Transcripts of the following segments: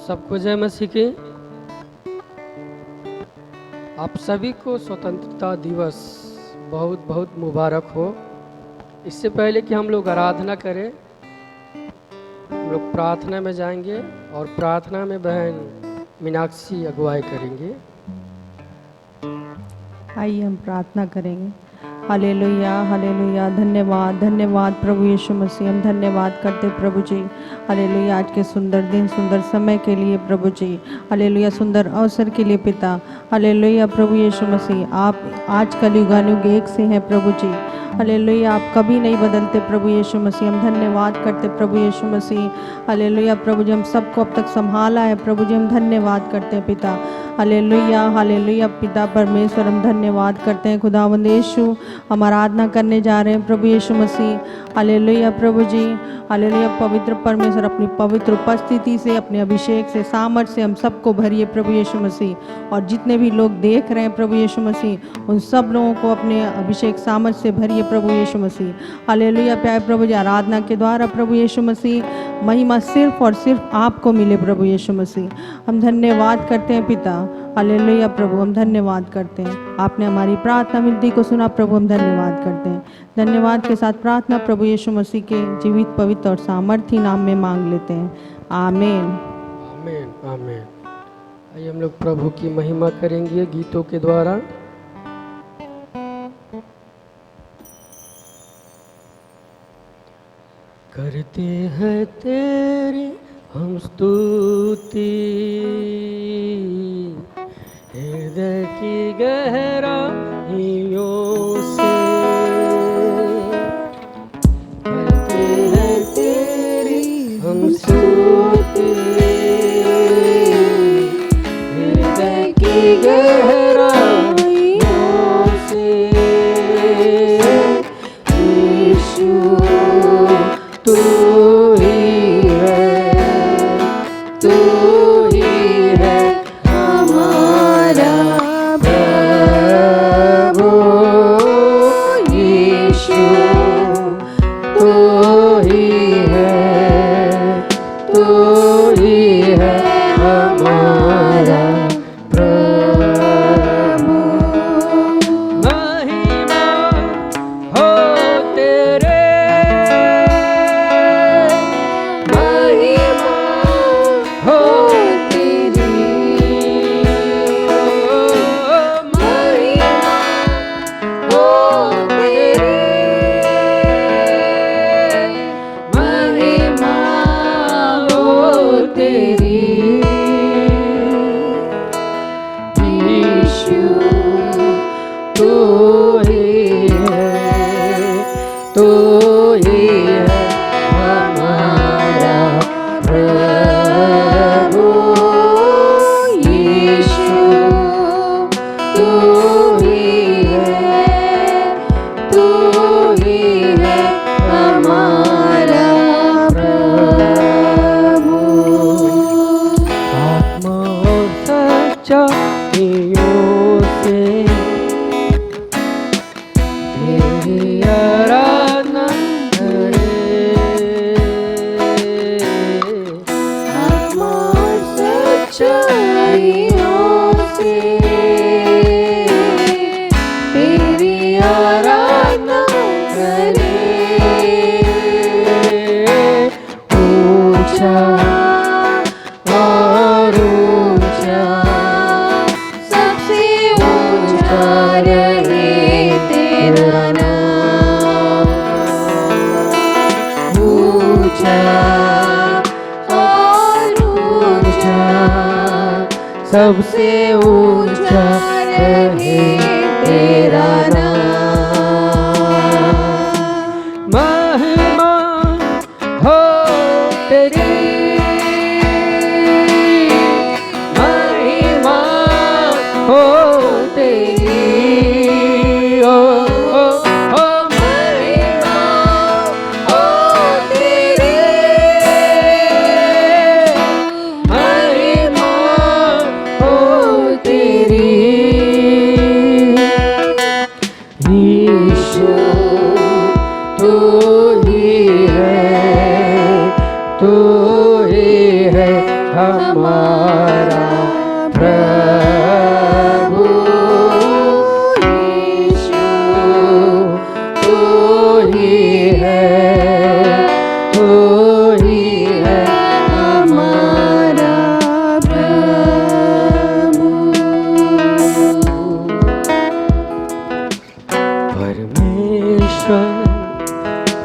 सबको जय मसीह की। आप सभी को स्वतंत्रता दिवस बहुत बहुत मुबारक हो। इससे पहले कि हम लोग आराधना करें, हम लोग प्रार्थना में जाएंगे और प्रार्थना में बहन मीनाक्षी अगुवाई करेंगे। आइए हम प्रार्थना करेंगे। Hallelujah hallelujah. धन्यवाद धन्यवाद प्रभु यीशु मसीह, हम धन्यवाद करते प्रभु जी। हालेलुया, आज के सुंदर दिन सुंदर समय के लिए प्रभु जी। हालेलुया, सुंदर अवसर के लिए पिता। हालेलुया प्रभु यीशु मसीह, आप आज कलयुगानुग एक से हैं प्रभु जी। हालेलुया, आप कभी नहीं बदलते प्रभु यीशु मसीह, हम धन्यवाद करते प्रभु यीशु मसीह। हालेलुया प्रभु जी, हम सबको अब तक संभाला है प्रभु जी, हम धन्यवाद करते हैं पिता। हालेलुया हालेलुया पिता परमेश्वर, हम धन्यवाद करते हैं खुदावंद यीशु। हम आराधना करने जा रहे हैं प्रभु यीशु मसीह। हालेलुया प्रभु जी। हालेलुया पवित्र परमेश्वर, अपनी पवित्र उपस्थिति से, अपने अभिषेक से, सामर्थ से हम सबको भरिए प्रभु यीशु मसीह। और जितने भी लोग देख रहे हैं प्रभु यीशु मसीह, उन सब लोगों को अपने अभिषेक सामर्थ से भरिए प्रभु यीशु मसीह। हालेलुया प्यारे प्रभु जी, आराधना के द्वारा प्रभु यीशु मसीह महिमा सिर्फ और सिर्फ आपको मिले प्रभु यीशु मसीह। हम धन्यवाद करते हैं पिता। हालेलुया प्रभु, हम धन्यवाद करते हैं। आपने हमारी प्रार्थना विनती को सुना प्रभु, हम धन्यवाद करते हैं। धन्यवाद के साथ प्रार्थना प्रभु यीशु मसीह के जीवित पवित्र और सामर्थी नाम में मांग लेते हैं, आमीन आमीन आमीन। आइए हम लोग प्रभु की महिमा करेंगे गीतों के द्वारा। करते हैं तेरी हम स्तुति, हृदय की गहराइयों से। करते हैं तेरी हम स्तुति, हृदय की गहराइयों से। यीशु तू ही है, तू ही है हमारा प्रभु। यीशु तू ही है, तू ही है हमारा प्रभु। महिमा हो तेरे, हो तेरी, महिमा हो तेरी, महिमा हो तेरी। यीशु तू ही है, तू ही है हमारा प्रभु। यीशु तू ही है, तू ही है हमारा प्रभु। आत्मा और सच्चाइयों से तेरी आराधना करे। आत्मा और सच्चाइयों से तेरी आराधना करे। ऊंचा और ऊंचा, सबसे ऊंचा रहे तेरा नाम। ऊंचा और ऊंचा, सबसे ऊंचा रहे तेरा नाम। महिमा हो तेरी, महिमा हो तेरी, ओ महिमा हो तेरी, महिमा हो तेरी। यीशु तू ही है, तू ही है हमारा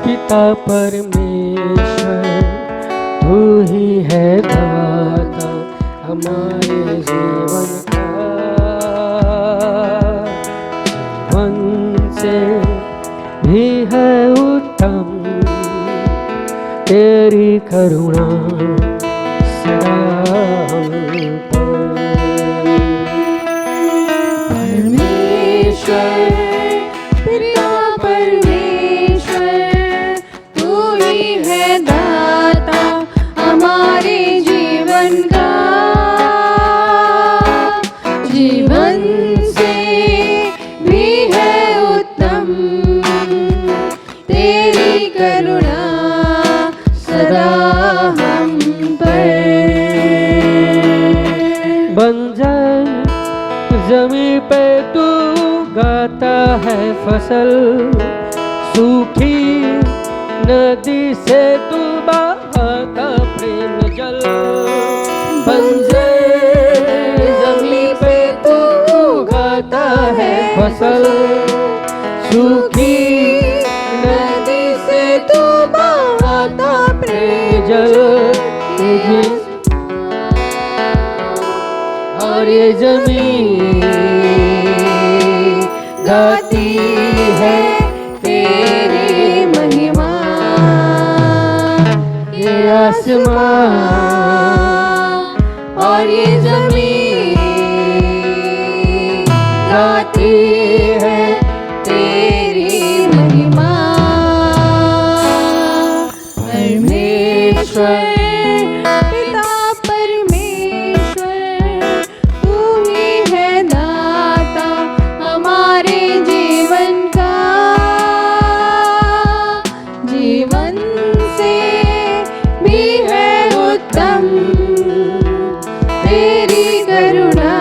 पिता परमेश्वर तू ही है दाता हमारे जीवन का, जीवन से भी है उत्तम तेरी करुणा सदा हम पर। परमेश्वर पिता परमेश्वर तू ही है दाता हमारे जीवन का, जीवन से भी है उत्तम तेरी करुणा सदा हम पर। बंजर जमीन पे तू उगाता है फसल, सूखी नदी से तू बहाता प्रेम जल। बंजर जमीन पे तू उगाता है फसल, सूखी नदी से तू बहाता प्रेम जल। और ये जमीन गाती है तेरी महिमा, ये आसमां और ये जमीन गाती है तेरी महिमा। परमेश्वर पिता परमेश्वर तू ही है दाता हमारे जीवन का, जीवन से भी है उत्तम तेरी करुणा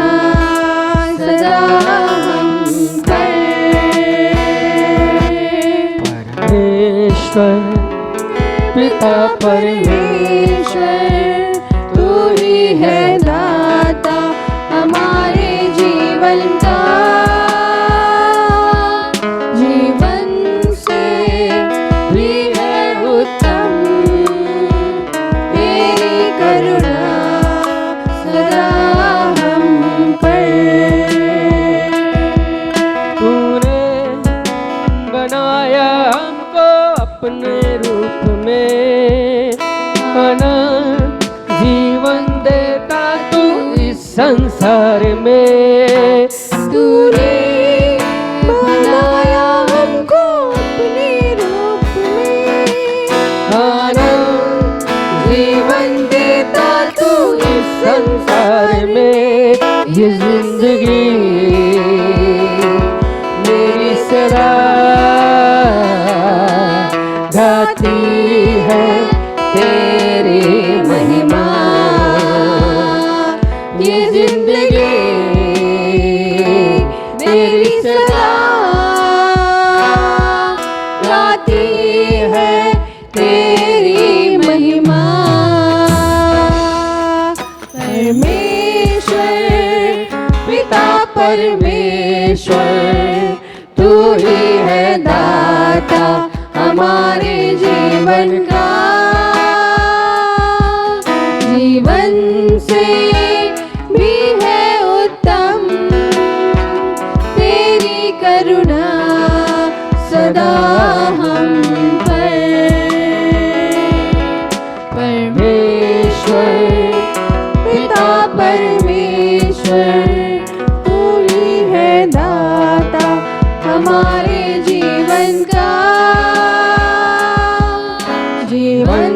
सदा हम पर। परमेश्वर पिता परमेश्वर तू ही है दाता हमारे जीवन का, जीवन से भी है उत्तम तेरी करुणा सदा हम पर। तूने बनाया हमको अपने रूप में, अनंत जीवन देता तू इस संसार में। तूने बनाया हमको अपने रूप में, अनंत जीवन देता तू इस संसार में। ये जिंदगी मेरी सदा गाती है तेरी महिमा, ये जिंदगी मेरी सदा गाती है तेरी महिमा। परमेश्वर पिता परमेश्वर तू ही है दाता हमारे जीवन का, जीवन से भी है उत्तम तेरी करुणा सदा हम पर। परमेश्वर पिता परमेश्वर तू ही है दाता हमारे जीवन का, जीवन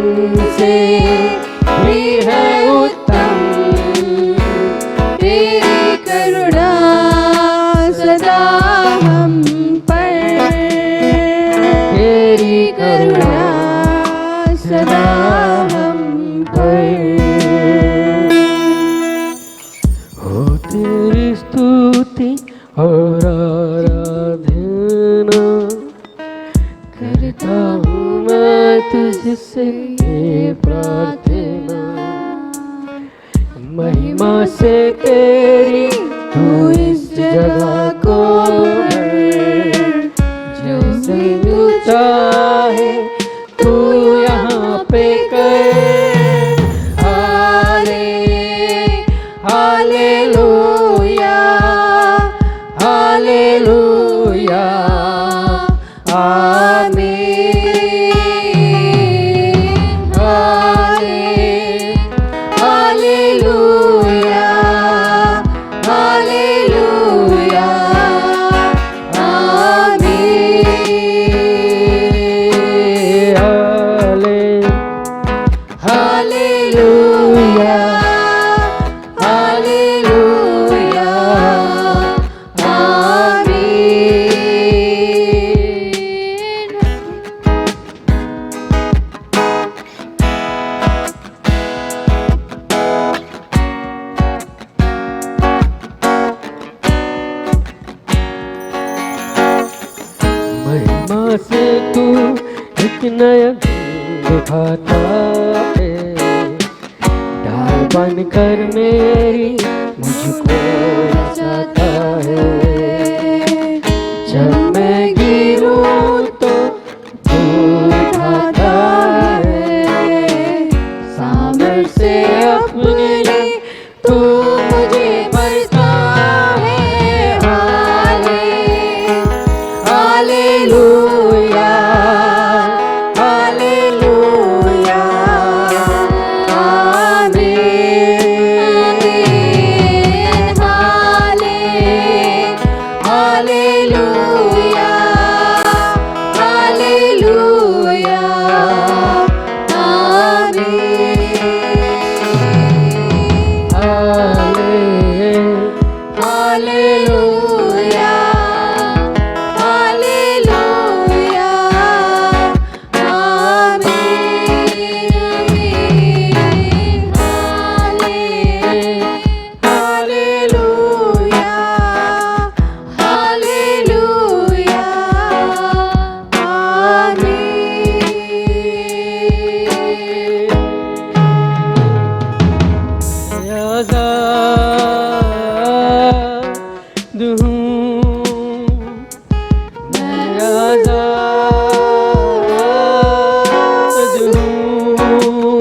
से भी है उत्तम तेरी करुणा सदा हम पर। तेरी करुणा सदा हम पर। हो तेरी स्तुति और आराधना करता हूँ मैं तुझसे ये प्रार्थना, महिमा से तेरी तू इस जगह को भर, जैसे तू चाहे पे कर हालेलुया हालेलुया आमीन हालेलुया हालेलुया आमीन हालेलुया हालेलुया महिमा से तू एक नया दिखाता है, ढाल बनकर मेरी मुझको बचाता है। जब मैं गिरूं तो तू उठाता है, सामर से अपने लिए तू मुझे बरता है। हालेलुया हालेलुया आमीन हालेलुया हालेलुया आमीन हालेलुया हालेलुया हालेलुया हालेलुया आमीन आज़ाद हूँ मैं आज़ाद हूँ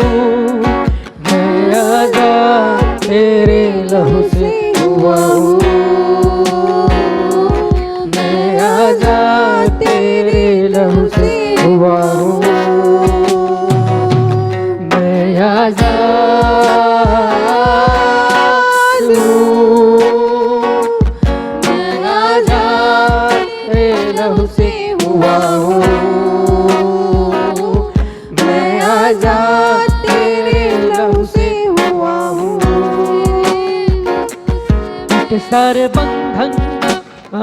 मैं आज़ाद तेरे लहू से हुआ हूँ मैं आज़ाद तेरे लहू से हुआ हूँ मैं आज़ाद हूँ मैं आज़ाद तेरे लहू से हुआ हूँ मैं आज़ाद तेरे लहू से हुआ हूँ के सारे बंधन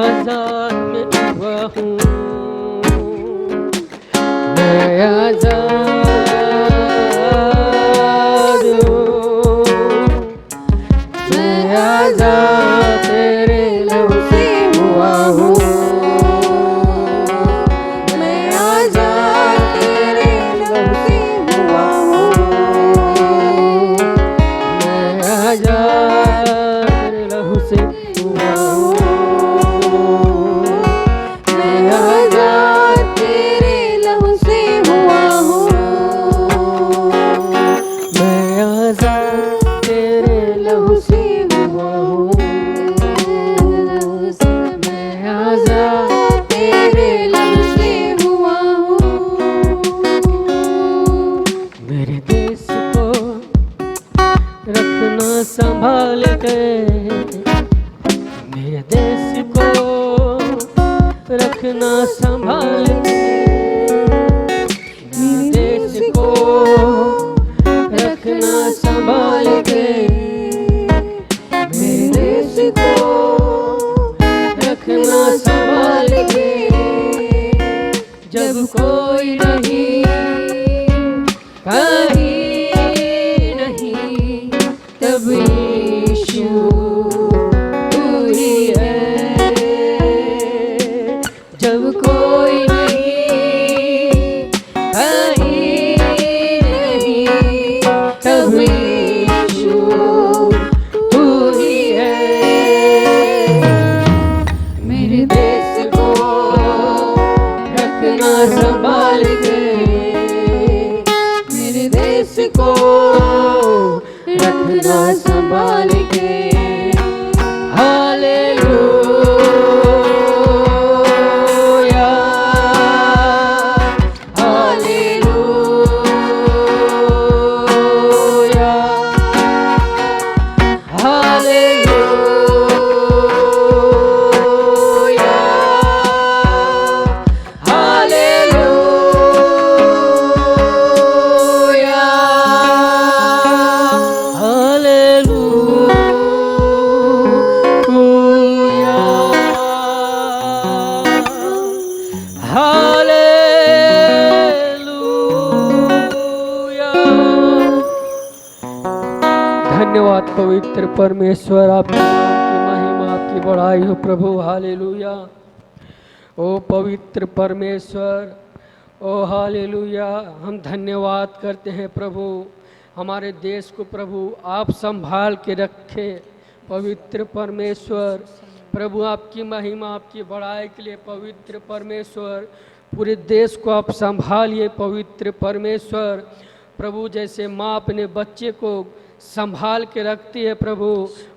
आज़ाद में हुआ हूँ मैं आज़ाद हूँ मैं आज़ाद तेरे लहू से हुआ हूँ मैं आज़ाद तेरे लहू से हुआ हूँ मैं आज़ाद तेरे लहू से हुआ हूँ मैं आज़ाद तेरे लहू से हुआ हूँ मैं आज़ाद तेरे लहू से हुआ हूँ मैं आज़ाद तेरे लहू से हुआ हूँ मेरे देश को रखना संभाल के मेरे देश को रखना संभाल के मेरे देश को रखना संभाल के मेरे देश को रखना संभाल के जब कोई नहीं कहीं नहीं तब यीशु अपना संभाल के। हालेलुया हालेलुया हालेलुया धन्यवाद पवित्र परमेश्वर, आपकी महिमा आपकी बड़ाई हो प्रभु। हालेलुया। ओ पवित्र परमेश्वर, ओ हालेलुया। हम धन्यवाद करते हैं प्रभु, हमारे देश को प्रभु आप संभाल के रखे पवित्र परमेश्वर। प्रभु आपकी महिमा आपकी बड़ाई के लिए पवित्र परमेश्वर, पूरे देश को आप संभालिए पवित्र परमेश्वर। प्रभु जैसे माँ अपने बच्चे को संभाल के रखती है प्रभु,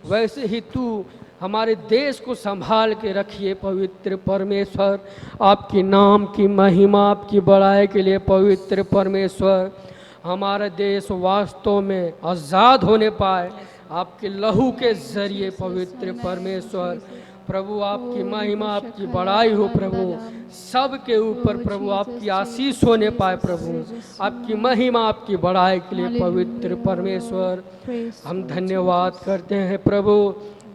वैसे ही तू हमारे देश को संभाल के रखिए पवित्र परमेश्वर। आपकी नाम की महिमा आपकी बड़ाई के लिए पवित्र परमेश्वर, हमारा देश वास्तव में आज़ाद होने पाए आपके लहू के जरिए पवित्र परमेश्वर। प्रभु आपकी महिमा आपकी बड़ाई हो प्रभु, सबके ऊपर प्रभु आपकी आशीष होने पाए प्रभु, आपकी महिमा आपकी बड़ाई के लिए पवित्र परमेश्वर। हम धन्यवाद करते हैं प्रभु,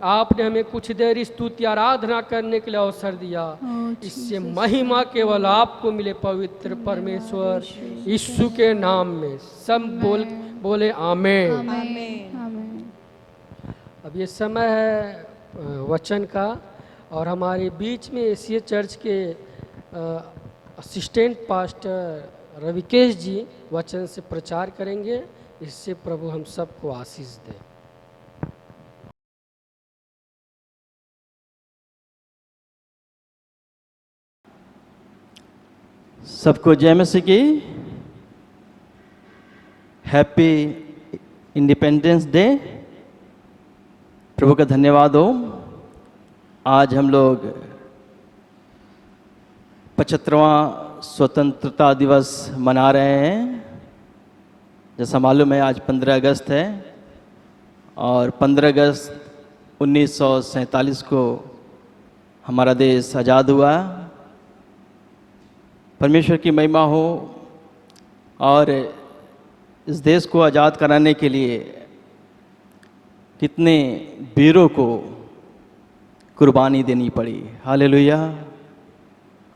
आपने हमें कुछ देर स्तुति आराधना करने के लिए अवसर दिया, इससे महिमा केवल आपको मिले पवित्र परमेश्वर। यीशु के नाम में सब बोले आमेन। अब ये समय है वचन का, और हमारे बीच में एशिया चर्च के असिस्टेंट पास्टर रविकेश जी वचन से प्रचार करेंगे। इससे प्रभु हम सबको आशीष दे। सबको जय मसीह की। Happy independence day. प्रभु का धन्यवाद हो। आज हम लोग 75वां स्वतंत्रता दिवस मना रहे हैं। जैसा मालूम है आज 15 अगस्त है, और 15 अगस्त 1947 को हमारा देश आज़ाद हुआ। परमेश्वर की महिमा हो। और इस देश को आज़ाद कराने के लिए कितने वीरों को कुर्बानी देनी पड़ी। हालेलुया।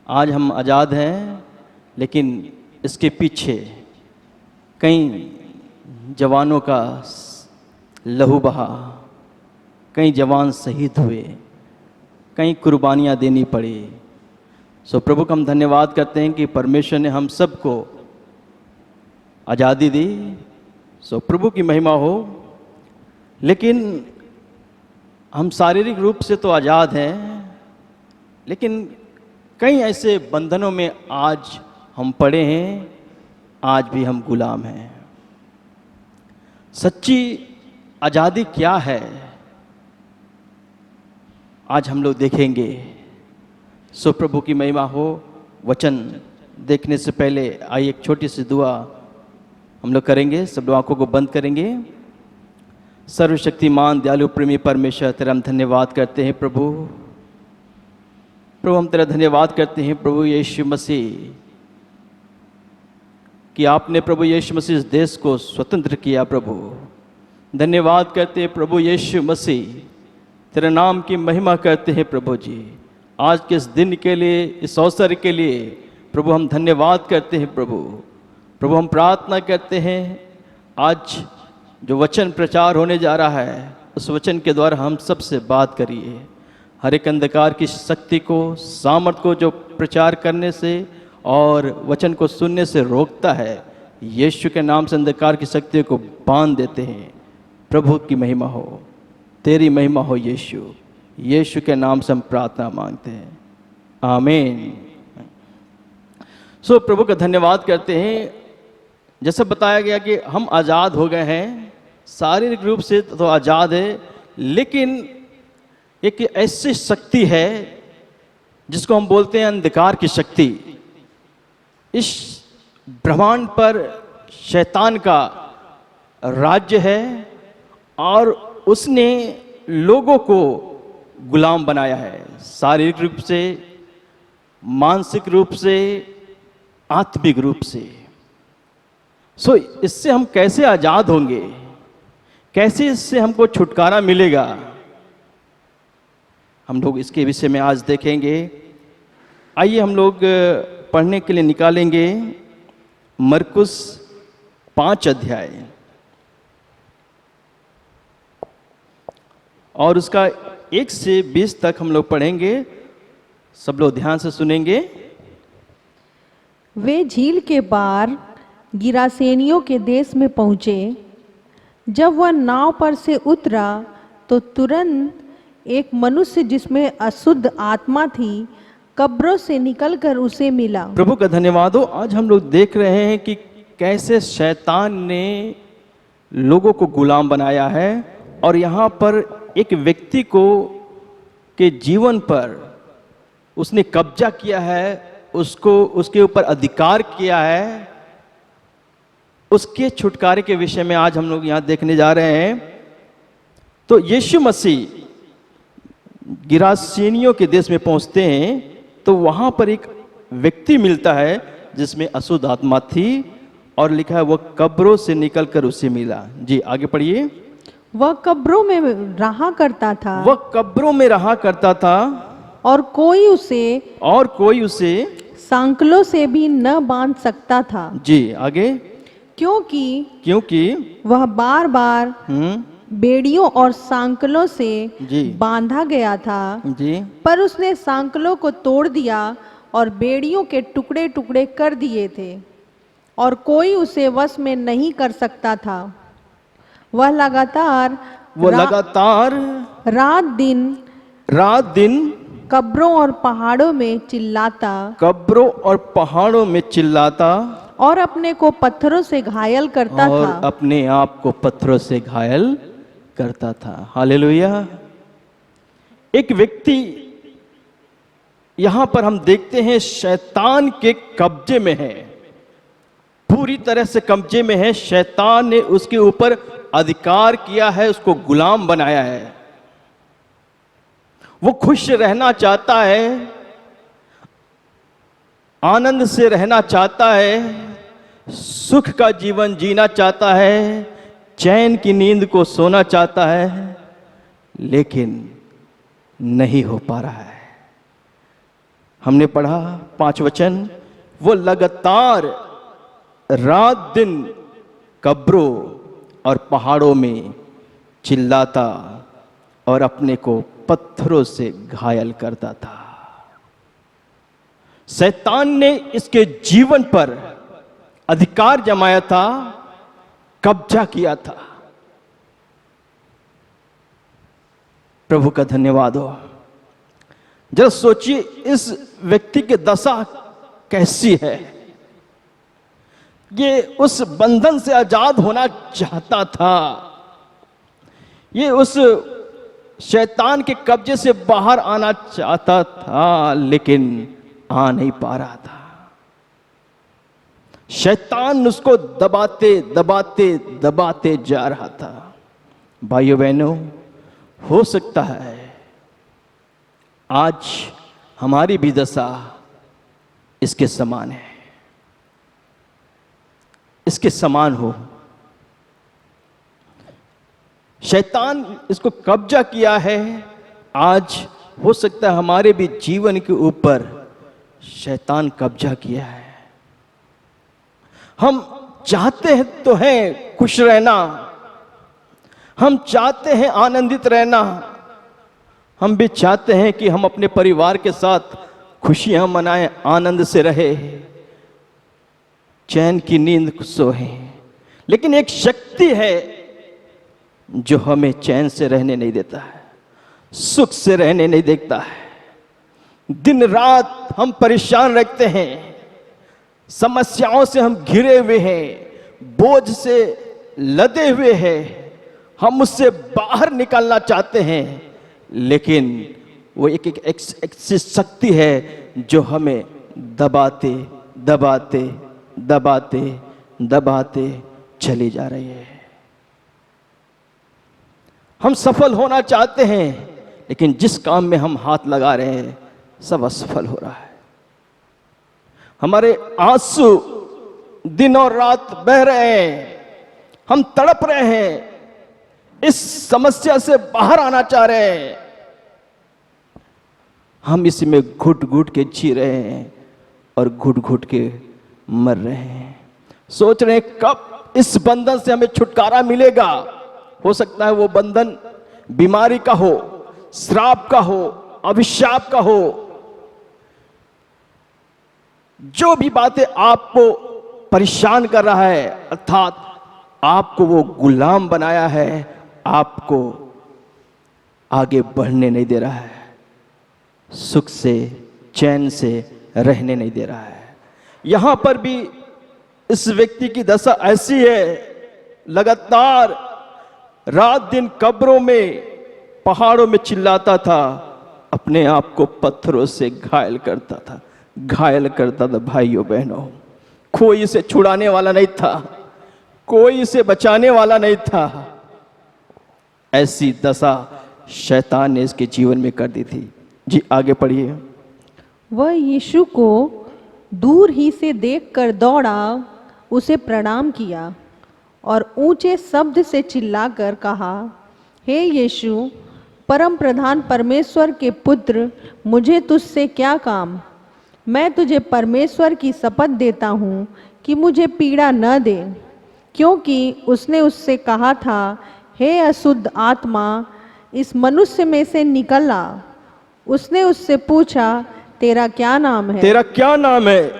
आज हम आज़ाद हैं, लेकिन इसके पीछे कई जवानों का लहू बहा, कई जवान शहीद हुए, कई कुर्बानियाँ देनी पड़ी। सो प्रभु का हम धन्यवाद करते हैं कि परमेश्वर ने हम सबको आज़ादी दी। सो प्रभु की महिमा हो। लेकिन हम शारीरिक रूप से तो आज़ाद हैं, लेकिन कई ऐसे बंधनों में आज हम पड़े हैं, आज भी हम गुलाम हैं। सच्ची आज़ादी क्या है, आज हम लोग देखेंगे। सो प्रभु की महिमा हो। वचन देखने से पहले आइए एक छोटी सी दुआ हम लोग करेंगे। सब लोग आंखों को बंद करेंगे। सर्वशक्तिमान दयालु प्रेमी परमेश्वर, तेरा हम धन्यवाद करते हैं प्रभु। प्रभु हम तेरा धन्यवाद करते हैं प्रभु यीशु मसीह, कि आपने प्रभु यीशु मसीह इस देश को स्वतंत्र किया। प्रभु धन्यवाद करते हैं प्रभु यीशु मसीह, तेरे नाम की महिमा करते हैं प्रभु जी। आज के इस दिन के लिए, इस अवसर के लिए प्रभु हम धन्यवाद करते हैं प्रभु। प्रभु हम प्रार्थना करते हैं आज जो वचन प्रचार होने जा रहा है, उस वचन के द्वारा हम सबसे बात करिए। हर एक अंधकार की शक्ति को, सामर्थ को जो प्रचार करने से और वचन को सुनने से रोकता है, यीशु के नाम से अंधकार की शक्तियों को बांध देते हैं। प्रभु की महिमा हो, तेरी महिमा हो यीशु। यीशु के नाम से हम प्रार्थना मांगते हैं, आमीन। सो प्रभु का धन्यवाद करते हैं। जैसे बताया गया कि हम आज़ाद हो गए हैं, शारीरिक रूप से तो आज़ाद है, लेकिन एक ऐसी शक्ति है जिसको हम बोलते हैं अंधकार की शक्ति। इस ब्रह्मांड पर शैतान का राज्य है और उसने लोगों को गुलाम बनाया है, शारीरिक रूप से, मानसिक रूप से, आत्मिक रूप से। सो इससे हम कैसे आज़ाद होंगे, कैसे इससे हमको छुटकारा मिलेगा, हम लोग इसके विषय में आज देखेंगे। आइए हम लोग पढ़ने के लिए निकालेंगे मरकुस 5 अध्याय और उसका 1 से 20 तक हम लोग पढ़ेंगे। सब लोग ध्यान से सुनेंगे। वे झील के पार गिरासेनियों के देश में पहुँचे। जब वह नाव पर से उतरा तो तुरंत एक मनुष्य जिसमें अशुद्ध आत्मा थी कब्रों से निकलकर उसे मिला। प्रभु का धन्यवाद हो। आज हम लोग देख रहे हैं कि कैसे शैतान ने लोगों को गुलाम बनाया है और यहाँ पर एक व्यक्ति को के जीवन पर उसने कब्जा किया है, उसको उसके ऊपर अधिकार किया है। उसके छुटकारे के विषय में आज हम लोग यहाँ देखने जा रहे हैं। तो यीशु मसीह गिरासेनियों के देश में पहुंचते हैं तो वहां पर एक व्यक्ति मिलता है जिसमें अशुद्ध आत्मा थी और लिखा है वह कब्रों से निकलकर उसे मिला। जी आगे पढ़िए। वह कब्रों में रहा करता था। वह कब्रों में रहा करता था और कोई उसे सांकलों से भी न बांध सकता था। जी आगे। क्योंकि वह बार बार बेड़ियों और सांकलों से जी बांधा गया था। जी। पर उसने सांकलों को तोड़ दिया और बेड़ियों के टुकड़े टुकड़े कर दिए थे और कोई उसे वश में नहीं कर सकता था। वह लगातार रात दिन कब्रों और पहाड़ों में चिल्लाता और अपने को पत्थरों से घायल करता और था। अपने आप को पत्थरों से घायल करता था। हालेलुया। एक व्यक्ति यहां पर हम देखते हैं शैतान के कब्जे में है, पूरी तरह से कब्जे में है। शैतान ने उसके ऊपर अधिकार किया है, उसको गुलाम बनाया है। वो खुश रहना चाहता है, आनंद से रहना चाहता है, सुख का जीवन जीना चाहता है, चैन की नींद को सोना चाहता है, लेकिन नहीं हो पा रहा है। हमने पढ़ा 5 वचन, वो लगातार रात दिन कब्रों और पहाड़ों में चिल्लाता और अपने को पत्थरों से घायल करता था। शैतान ने इसके जीवन पर अधिकार जमाया था, कब्जा किया था। प्रभु का धन्यवाद हो। जब सोचिए इस व्यक्ति की दशा कैसी है। ये उस बंधन से आजाद होना चाहता था, ये उस शैतान के कब्जे से बाहर आना चाहता था, लेकिन आ नहीं पा रहा था। शैतान उसको दबाते दबाते दबाते जा रहा था। भाइयों बहनों, हो सकता है आज हमारी भी दशा इसके समान है, इसके समान हो। शैतान इसको कब्जा किया है। आज हो सकता है हमारे भी जीवन के ऊपर शैतान कब्जा किया है। हम चाहते हैं तो हैं खुश रहना, हम चाहते हैं आनंदित रहना, हम भी चाहते हैं कि हम अपने परिवार के साथ खुशियां मनाएं, आनंद से रहे, चैन की नींद सोए। लेकिन एक शक्ति है जो हमें चैन से रहने नहीं देता है, सुख से रहने नहीं देता है। दिन रात हम परेशान रखते हैं, समस्याओं से हम घिरे हुए हैं, बोझ से लदे हुए हैं, हम उससे बाहर निकलना चाहते हैं, लेकिन वो एक ऐसी शक्ति है जो हमें दबाते दबाते दबाते दबाते चली जा रही है। हम सफल होना चाहते हैं, लेकिन जिस काम में हम हाथ लगा रहे हैं सब असफल हो रहा है। हमारे आंसू दिन और रात बह रहे हैं, हम तड़प रहे हैं, इस समस्या से बाहर आना चाह रहे हैं। हम इसमें घुट घुट के जी रहे हैं और घुट घुट के मर रहे हैं। सोच रहे हैं कब इस बंधन से हमें छुटकारा मिलेगा। हो सकता है वो बंधन बीमारी का हो, श्राप का हो, अभिशाप का हो। जो भी बातें आपको परेशान कर रहा है, अर्थात आपको वो गुलाम बनाया है, आपको आगे बढ़ने नहीं दे रहा है, सुख से चैन से रहने नहीं दे रहा है। यहां पर भी इस व्यक्ति की दशा ऐसी है, लगातार रात दिन कब्रों में, पहाड़ों में चिल्लाता था, अपने आप को पत्थरों से घायल करता था, घायल करता था। भाइयों बहनों, कोई इसे छुड़ाने वाला नहीं था, कोई इसे बचाने वाला नहीं था। ऐसी दशा शैतान ने इसके जीवन में कर दी थी। जी आगे पढ़िए। वह यीशु को दूर ही से देखकर दौड़ा, उसे प्रणाम किया और ऊंचे शब्द से चिल्लाकर कहा, हे यीशु, परम प्रधान परमेश्वर के पुत्र, मुझे तुझसे क्या काम? मैं तुझे परमेश्वर की शपथ देता हूँ कि मुझे पीड़ा न दे। क्योंकि उसने उससे कहा था, हे अशुद्ध आत्मा, इस मनुष्य में से निकल आ। उसने उससे पूछा, तेरा क्या नाम है? तेरा क्या नाम है?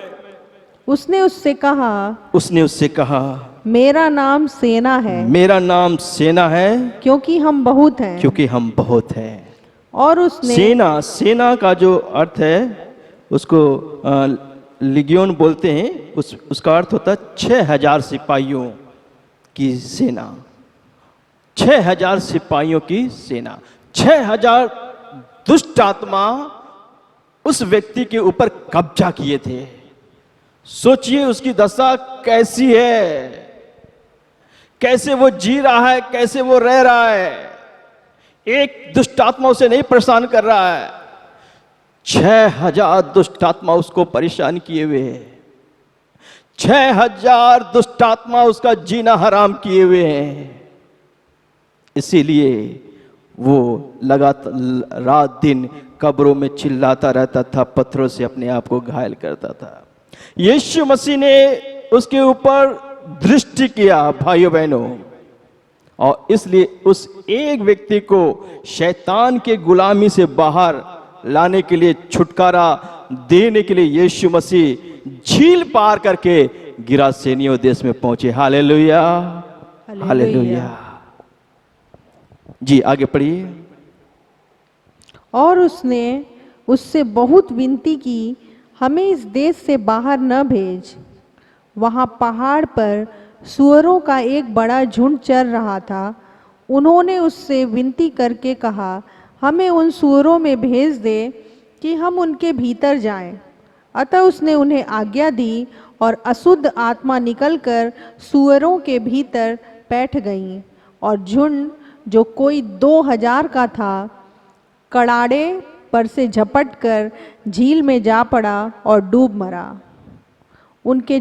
उसने उससे कहा, मेरा नाम सेना है। मेरा नाम सेना है, क्योंकि हम बहुत हैं। क्योंकि हम बहुत हैं। और उसने सेना का जो अर्थ है उसको लिगियोन बोलते हैं। उसका अर्थ होता है 6000 सिपाहियों की सेना। 6000 सिपाहियों की सेना। 6000 दुष्ट आत्मा उस व्यक्ति के ऊपर कब्जा किए थे। सोचिए उसकी दशा कैसी है, कैसे वो जी रहा है, कैसे वो रह रहा है। एक दुष्ट आत्मा उसे नहीं परेशान कर रहा है, 6000 दुष्ट आत्मा उसको परेशान किए हुए हैं। 6000 दुष्ट आत्मा उसका जीना हराम किए हुए हैं। इसीलिए वो लगातार रात दिन कब्रों में चिल्लाता रहता था, पत्थरों से अपने आप को घायल करता था। यीशु मसीह ने उसके ऊपर दृष्टि किया भाइयों बहनों, और इसलिए उस एक व्यक्ति को शैतान के गुलामी से बाहर लाने के लिए, छुटकारा देने के लिए यीशु मसीह झील पार करके गिरासेनियों देश में पहुंचे। Hallelujah, hallelujah. जी आगे पढ़िए। और उसने उससे बहुत विनती की, हमें इस देश से बाहर न भेज। वहाँ पहाड़ पर सूअरों का एक बड़ा झुंड चर रहा था। उन्होंने उससे विनती करके कहा, हमें उन सूअरों में भेज दे कि हम उनके भीतर जाएं। अतः उसने उन्हें आज्ञा दी और अशुद्ध आत्मा निकलकर सूअरों के भीतर बैठ गईं, और झुंड जो कोई 2000 का था कड़ाड़े पर से झपट कर झील में जा पड़ा और डूब मरा। उनके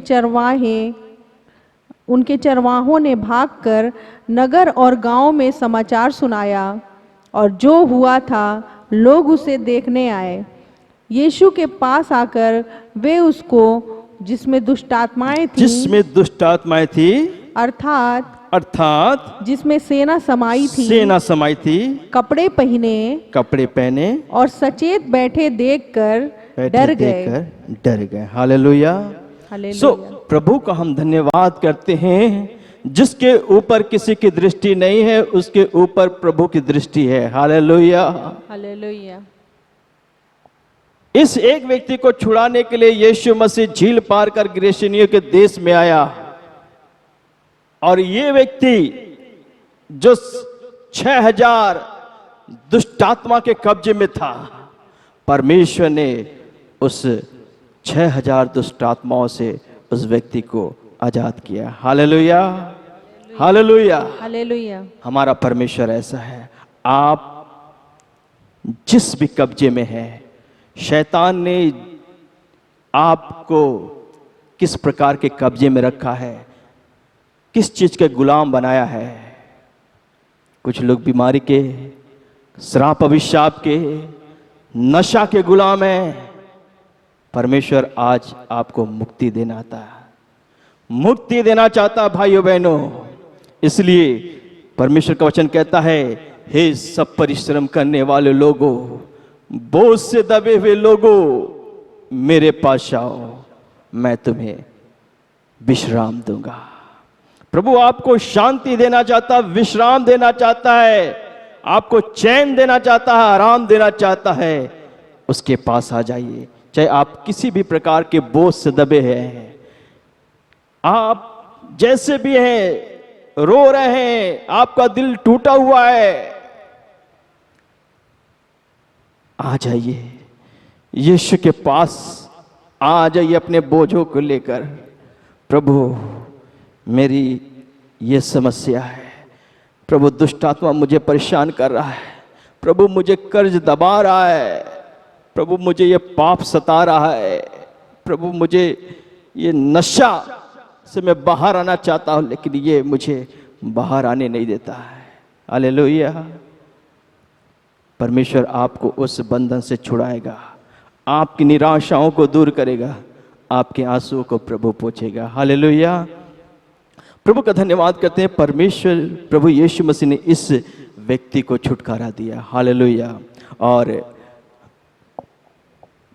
चरवाहों ने भागकर नगर और गांव में समाचार सुनाया, और जो हुआ था लोग उसे देखने आए। यीशु के पास आकर वे उसको, जिसमें दुष्ट आत्माएं थी, अर्थात जिसमें सेना समाई थी, कपड़े पहने और सचेत बैठे देखकर डर गए। हालेलुया। प्रभु का हम धन्यवाद करते हैं, जिसके ऊपर किसी की दृष्टि नहीं है उसके ऊपर प्रभु की दृष्टि है। Hallelujah, hallelujah. इस एक व्यक्ति को छुड़ाने के लिए यीशु मसीह झील पार कर गिरासेनियों के देश में आया, और ये व्यक्ति जो 6000 दुष्ट आत्मा के कब्जे में था, परमेश्वर ने उस 6000 दुष्ट आत्माओं से उस व्यक्ति को आजाद किया। Hallelujah, hallelujah. हालेलुया। हमारा परमेश्वर ऐसा है। आप जिस भी कब्जे में हैं, शैतान ने आपको किस प्रकार के कब्जे में रखा है, किस चीज के गुलाम बनाया है। कुछ लोग बीमारी के, श्राप अभिशाप के, नशा के गुलाम हैं। परमेश्वर आज आपको मुक्ति देना चाहता है, मुक्ति देना चाहता भाइयों बहनों। इसलिए परमेश्वर का वचन कहता है, हे सब परिश्रम करने वाले लोगों, बोझ से दबे हुए लोगों, मेरे पास आओ, मैं तुम्हें विश्राम दूंगा। प्रभु आपको शांति देना चाहता, विश्राम देना चाहता है, आपको चैन देना चाहता है, आराम देना चाहता है। उसके पास आ जाइए। चाहे आप किसी भी प्रकार के बोझ से दबे हैं, आप जैसे भी हैं, रो रहे हैं, आपका दिल टूटा हुआ है, आ जाइए यीशु के पास, आ जाइए अपने बोझों को लेकर। प्रभु मेरी ये समस्या है, प्रभु दुष्ट आत्मा मुझे परेशान कर रहा है, प्रभु मुझे कर्ज दबा रहा है, प्रभु मुझे ये पाप सता रहा है, प्रभु मुझे ये नशा से मैं बाहर आना चाहता हूँ, लेकिन ये मुझे बाहर आने नहीं देता है। हालेलुया। परमेश्वर आपको उस बंधन से छुड़ाएगा, आपकी निराशाओं को दूर करेगा, आपके आंसुओं को प्रभु पोंछेगा। हालेलुया। प्रभु का धन्यवाद करते हैं। परमेश्वर प्रभु यीशु मसीह ने इस व्यक्ति को छुटकारा दिया। हालेलुया। और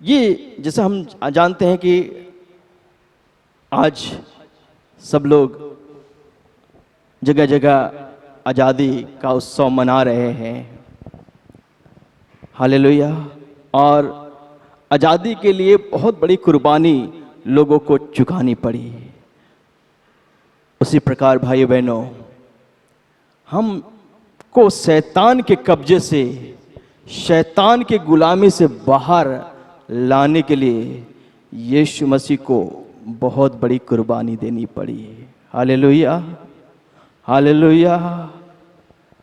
ये जैसा हम जानते हैं कि आज सब लोग जगह जगह आज़ादी का उत्सव मना रहे हैं। हालेलुया। और आज़ादी के लिए बहुत बड़ी कुर्बानी लोगों को चुकानी पड़ी। उसी प्रकार भाई बहनों, हमको शैतान के कब्जे से, शैतान की गुलामी से बाहर लाने के लिए यीशु मसीह को बहुत बड़ी कुर्बानी देनी पड़ी। Hallelujah, hallelujah.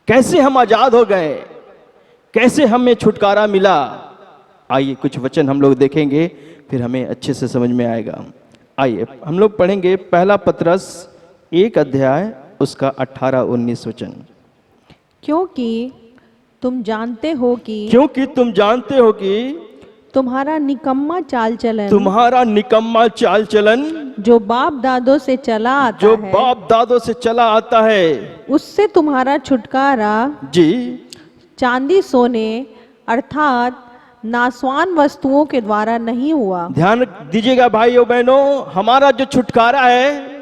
कैसे हम आजाद हो गए, कैसे हमें छुटकारा मिला, आइए कुछ वचन हम लोग देखेंगे, फिर हमें अच्छे से समझ में आएगा। आइए हम लोग पढ़ेंगे पहला पतरस 1 अध्याय उसका 18-19 वचन। क्योंकि तुम जानते हो कि तुम्हारा निकम्मा चाल चलन, जो बाप दादों से चला आता है, उससे तुम्हारा छुटकारा जी चांदी सोने अर्थात नासवान वस्तुओं के द्वारा नहीं हुआ। ध्यान दीजिएगा भाइयों बहनों, हमारा जो छुटकारा है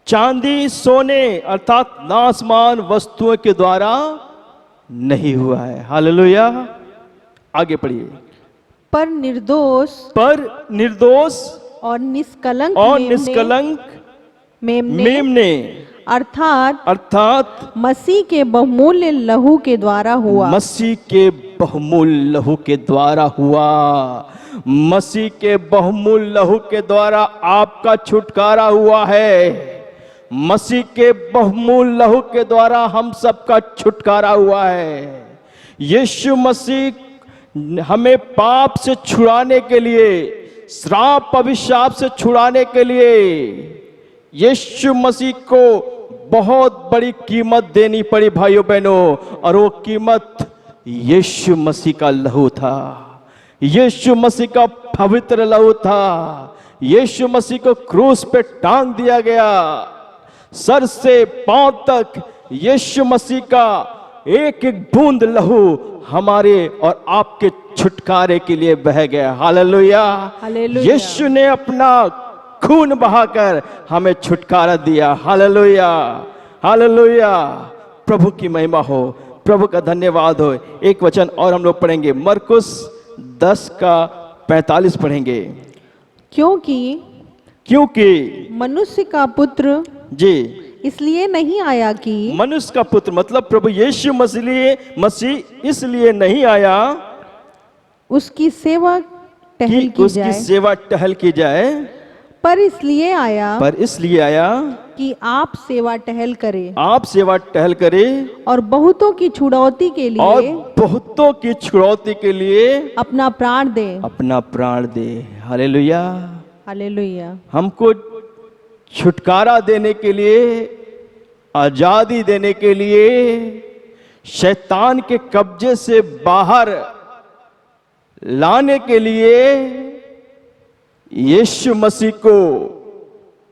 चांदी सोने अर्थात नासवान वस्तुओं के द्वारा नहीं हुआ है। हालेलुया। आगे पढ़िए। पर निर्दोष और निष्कलंक मेमने अर्थात मसीह के बहुमूल्य लहू के द्वारा हुआ। मसीह के बहुमूल्य लहू के द्वारा हुआ। मसीह के बहुमूल्य लहू के द्वारा आपका छुटकारा हुआ है। मसीह के बहुमूल्य लहू के द्वारा हम सबका छुटकारा हुआ है। यीशु मसीह हमें पाप से छुड़ाने के लिए, श्राप अभिशाप से छुड़ाने के लिए यीशु मसीह को बहुत बड़ी कीमत देनी पड़ी भाइयों बहनों। और वो कीमत यीशु मसीह का लहू था, यीशु मसीह का पवित्र लहू था। यीशु मसीह को क्रूस पे टांग दिया गया। सर से पांव तक यीशु मसीह का एक एक बूंद लहू हमारे और आपके छुटकारे के लिए बह गया। हालेलुया। यीशु ने अपना खून बहाकर हमें छुटकारा दिया। Hallelujah, hallelujah. प्रभु की महिमा हो, प्रभु का धन्यवाद हो। एक वचन और हम लोग पढ़ेंगे, मरकुस 10:45 पढ़ेंगे। क्योंकि मनुष्य का पुत्र जी इसलिए नहीं आया कि मनुष्य का पुत्र मतलब प्रभु यीशु मसीह इसलिए नहीं आया उसकी सेवा टहल कि की उसकी जाए, सेवा टहल की जाए, पर इसलिए आया पर इसलिए आया कि आप सेवा टहल करे आप सेवा टहल करे और बहुतों की छुड़ौती के और लिए बहुतों की छुड़ौती के लिए अपना प्राण दे। अपना प्राण दे। हालेलुया। हालेलुया। हमको छुटकारा देने के लिए, आजादी देने के लिए, शैतान के कब्जे से बाहर लाने के लिए यीशु मसीह को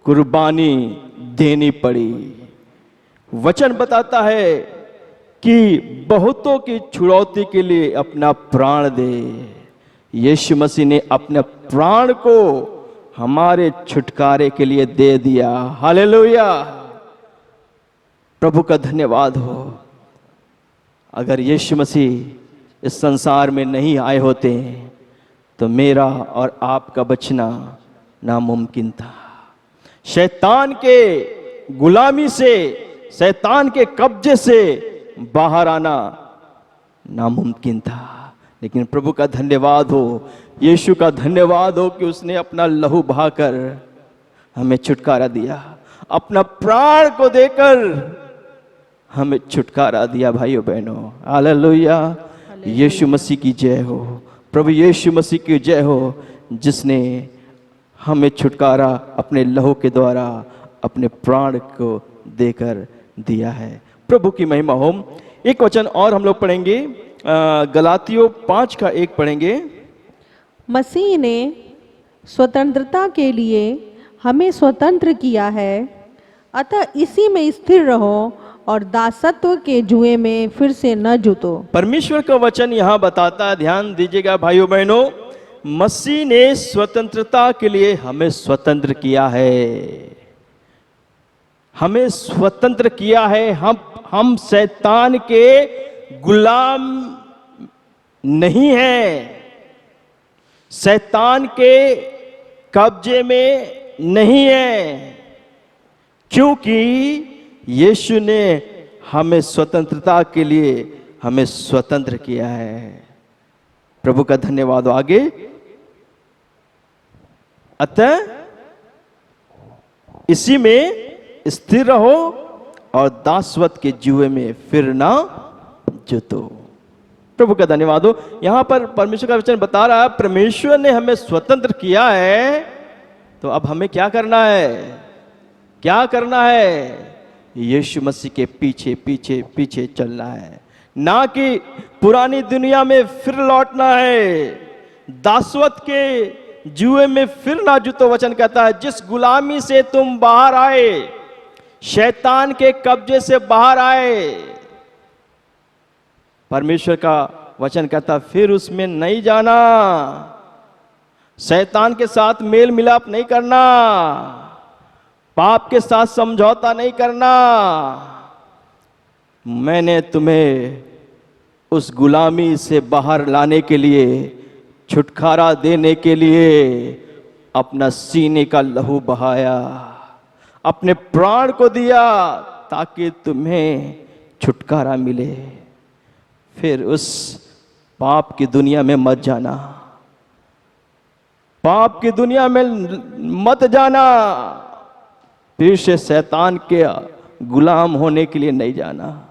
कुर्बानी देनी पड़ी। वचन बताता है कि बहुतों की छुड़ौती के लिए अपना प्राण दे। यीशु मसीह ने अपने प्राण को हमारे छुटकारे के लिए दे दिया। हालेलुया। प्रभु का धन्यवाद हो। अगर यीशु मसीह इस संसार में नहीं आए होते तो मेरा और आपका बचना नामुमकिन था। शैतान के गुलामी से, शैतान के कब्जे से बाहर आना नामुमकिन था। लेकिन प्रभु का धन्यवाद हो, यीशु का धन्यवाद हो कि उसने अपना लहू बहाकर हमें छुटकारा दिया, अपना प्राण को देकर हमें छुटकारा दिया। भाइयों बहनों, हालेलुया। यीशु मसीह की जय हो, प्रभु यीशु मसीह की जय हो, जिसने हमें छुटकारा अपने लहू के द्वारा, अपने प्राण को देकर दिया है। प्रभु की महिमा हो। एक वचन और हम लोग पढ़ेंगे, गलातियों 5:1 पढ़ेंगे। मसीह ने स्वतंत्रता के लिए हमें स्वतंत्र किया है, अतः इसी में स्थिर रहो और दासत्व के जुए में फिर से न जुतो। परमेश्वर का वचन यहाँ बताता है, ध्यान दीजिएगा भाइयों बहनों, मसीह ने स्वतंत्रता के लिए हमें स्वतंत्र किया है। हमें स्वतंत्र किया है। हम शैतान के गुलाम नहीं हैं, शैतान के कब्जे में नहीं है, क्योंकि यीशु ने हमें स्वतंत्रता के लिए हमें स्वतंत्र किया है। प्रभु का धन्यवाद हो। आगे, अतः इसी में स्थिर रहो और दासवत के जुए में फिर ना जुतो। प्रभु का धन्यवाद हो। यहां पर परमेश्वर का वचन बता रहा है, परमेश्वर ने हमें स्वतंत्र किया है, तो अब हमें क्या करना है? क्या करना है? यीशु मसीह के पीछे पीछे पीछे चलना है, ना कि पुरानी दुनिया में फिर लौटना है, दासवत के जुए में फिर ना जुतो। वचन कहता है, जिस गुलामी से तुम बाहर आए, शैतान के कब्जे से बाहर आए, परमेश्वर का वचन कहता फिर उसमें नहीं जाना, शैतान के साथ मेल मिलाप नहीं करना, पाप के साथ समझौता नहीं करना। मैंने तुम्हें उस गुलामी से बाहर लाने के लिए, छुटकारा देने के लिए अपना सीने का लहू बहाया, अपने प्राण को दिया, ताकि तुम्हें छुटकारा मिले। फिर उस पाप की दुनिया में मत जाना, पाप की दुनिया में मत जाना, फिर से शैतान के गुलाम होने के लिए नहीं जाना।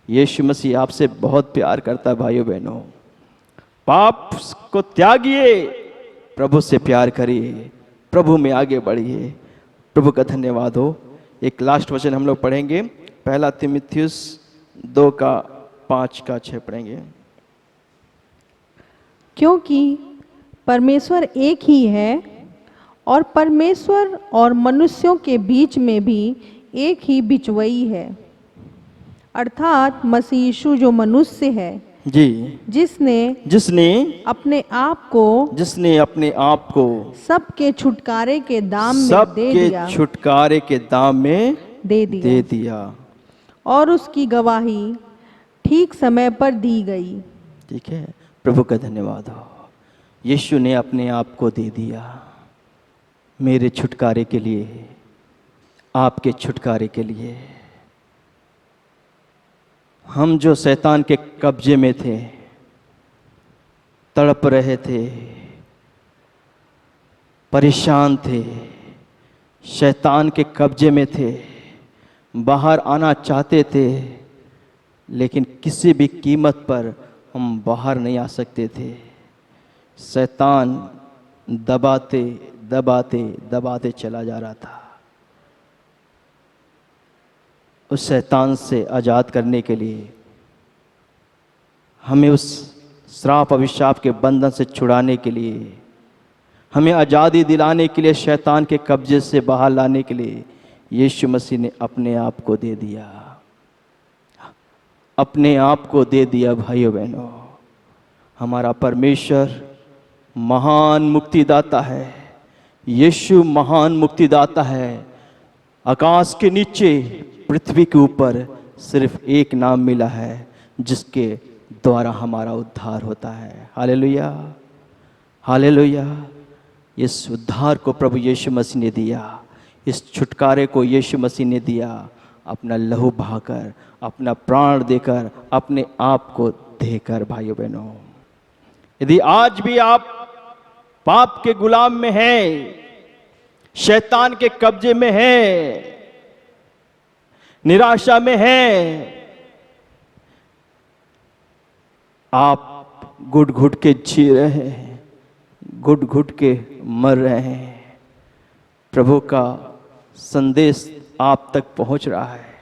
यीशु मसीह आपसे बहुत प्यार करता है भाइयों बहनों। पाप को त्यागिए, प्रभु से प्यार करिए, प्रभु में आगे बढ़िए। प्रभु का धन्यवाद हो। एक लास्ट वचन हम लोग पढ़ेंगे, 1 तीमुथियुस 2:5-6 पढ़ेंगे। क्योंकि परमेश्वर एक ही है और परमेश्वर और मनुष्यों के बीच में भी एक ही बिचवई है, अर्थात मसीह यीशु जो मनुष्य है जी, जिसने अपने आप को सबके छुटकारे के दाम में दे दिया, छुटकारे के दाम में दे दिया और उसकी गवाही ठीक समय पर दी गई। ठीक है, प्रभु का धन्यवाद हो। यीशु ने अपने आप को दे दिया मेरे छुटकारे के लिए, आपके छुटकारे के लिए। हम जो शैतान के कब्जे में थे, तड़प रहे थे, परेशान थे, शैतान के कब्जे में थे, बाहर आना चाहते थे, लेकिन किसी भी कीमत पर हम बाहर नहीं आ सकते थे। शैतान दबाते दबाते दबाते चला जा रहा था। उस शैतान से आज़ाद करने के लिए, हमें उस श्राप अभिशाप के बंधन से छुड़ाने के लिए, हमें आज़ादी दिलाने के लिए, शैतान के कब्जे से बाहर लाने के लिए यीशु मसीह ने अपने आप को दे दिया। अपने आप को दे दिया। भाइयों बहनों, हमारा परमेश्वर महान मुक्तिदाता है। यीशु महान मुक्तिदाता है। आकाश के नीचे, पृथ्वी के ऊपर सिर्फ एक नाम मिला है जिसके द्वारा हमारा उद्धार होता है। Hallelujah, hallelujah. इस उद्धार को प्रभु यीशु मसीह ने दिया। इस छुटकारे को यीशु मसीह ने दिया, अपना लहू बहाकर, अपना प्राण देकर, अपने आप को देकर। भाइयों बहनों, यदि आज भी आप पाप के गुलाम में हैं, शैतान के कब्जे में हैं, निराशा में हैं, आप घुट घुट के जी रहे हैं, घुट घुट के मर रहे हैं, प्रभु का संदेश आप तक पहुंच रहा है।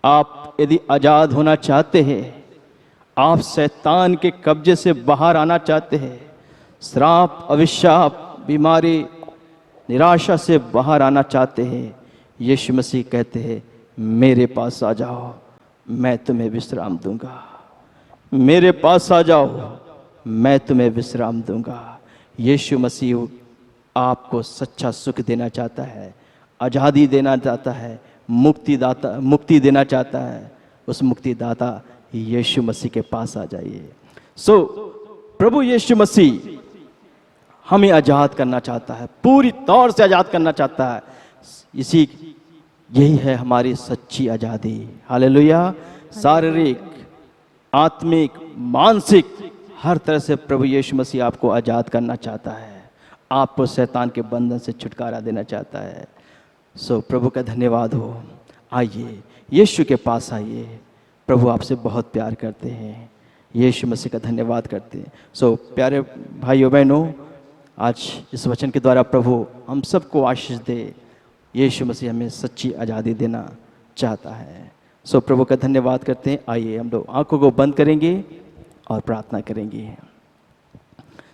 आप यदि आजाद होना चाहते हैं, आप शैतान के कब्जे से बाहर आना चाहते हैं, श्राप, अभिशाप, बीमारी, निराशा से बाहर आना चाहते हैं, यीशु मसीह कहते हैं, मेरे पास आ जाओ, मैं तुम्हें विश्राम दूंगा। मेरे पास आ जाओ, मैं तुम्हें विश्राम दूंगा। यीशु मसीह आपको सच्चा सुख देना चाहता है, आज़ादी देना चाहता है, मुक्ति देना चाहता है। उस मुक्तिदाता यीशु मसीह के पास आ जाइए। प्रभु यीशु मसीह हमें आज़ाद करना चाहता है, पूरी तौर से आज़ाद करना चाहता है। यही है हमारी सच्ची आज़ादी। हालेलुया। शारीरिक, आत्मिक, मानसिक, हर तरह से प्रभु यीशु मसीह आपको आज़ाद करना चाहता है, आपको शैतान के बंधन से छुटकारा देना चाहता है। प्रभु का धन्यवाद हो। आइए, यीशु के पास आइए। प्रभु आपसे बहुत प्यार करते हैं, यीशु मसीह का धन्यवाद करते हैं। प्यारे भाइयों बहनों, आज इस वचन के द्वारा प्रभु हम सबको आशीष दे। यीशु मसीह हमें सच्ची आज़ादी देना चाहता है। प्रभु का धन्यवाद करते हैं। आइए हम लोग आंखों को बंद करेंगे और प्रार्थना करेंगे।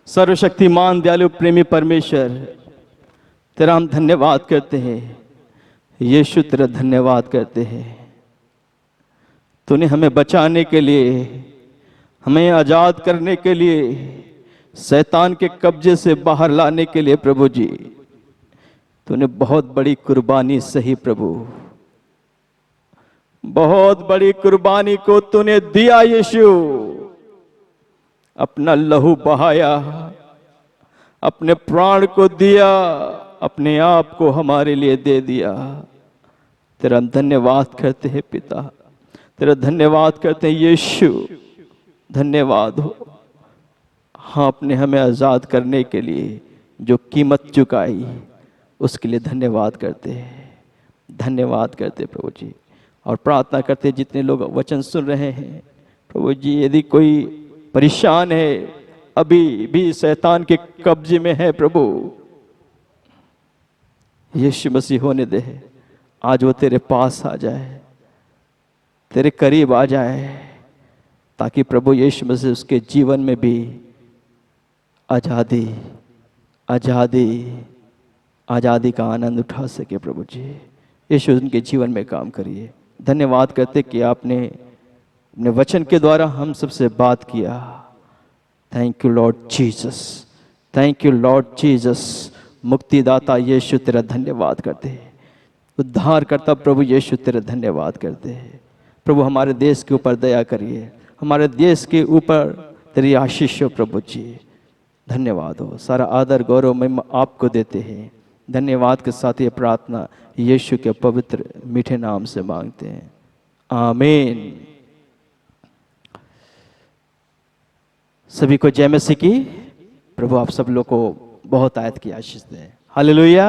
सर्वशक्तिमान, दयालु, प्रेमी परमेश्वर, तेरा हम धन्यवाद करते हैं। यीशु, तेरा धन्यवाद करते हैं। तूने हमें बचाने के लिए, हमें आज़ाद करने के लिए, शैतान के कब्जे से बाहर लाने के लिए प्रभु जी, तूने बहुत बड़ी कुर्बानी सही। प्रभु, बहुत बड़ी कुर्बानी को तूने दिया। यीशु, अपना लहू बहाया, अपने प्राण को दिया, अपने आप को हमारे लिए दे दिया। तेरा धन्यवाद करते हैं पिता, तेरा धन्यवाद करते हैं यीशु। धन्यवाद हो। हाँ, आपने हमें आज़ाद करने के लिए जो कीमत चुकाई, उसके लिए धन्यवाद करते हैं, धन्यवाद करते प्रभु जी। और प्रार्थना करते हैं जितने लोग वचन सुन रहे हैं प्रभु जी, यदि कोई परेशान है, अभी भी शैतान के कब्जे में है, प्रभु यीशु मसीह होने दे, आज वो तेरे पास आ जाए, तेरे करीब आ जाए, ताकि प्रभु यीशु मसीह उसके जीवन में भी आज़ादी, आज़ादी, आज़ादी का आनंद उठा सके। प्रभु जी, यीशु उनके जीवन में काम करिए। धन्यवाद करते कि आपने अपने वचन के द्वारा हम सबसे बात किया। Thank you Lord Jesus, thank you Lord Jesus. मुक्तिदाता यीशु, तेरा धन्यवाद करते हैं। उद्धार करता प्रभु यीशु, तेरा धन्यवाद करते हैं। प्रभु, हमारे देश के ऊपर दया करिए, हमारे देश के ऊपर तेरी आशीष हो। प्रभु जी, धन्यवाद हो। सारा आदर, गौरव, महिमा आपको देते हैं। धन्यवाद के साथ ये प्रार्थना यीशु के पवित्र मीठे नाम से मांगते हैं, आमीन। सभी को जय मसीह की। प्रभु आप सब लोग को बहुत आयत की आशीष दें। Hallelujah,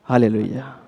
hallelujah.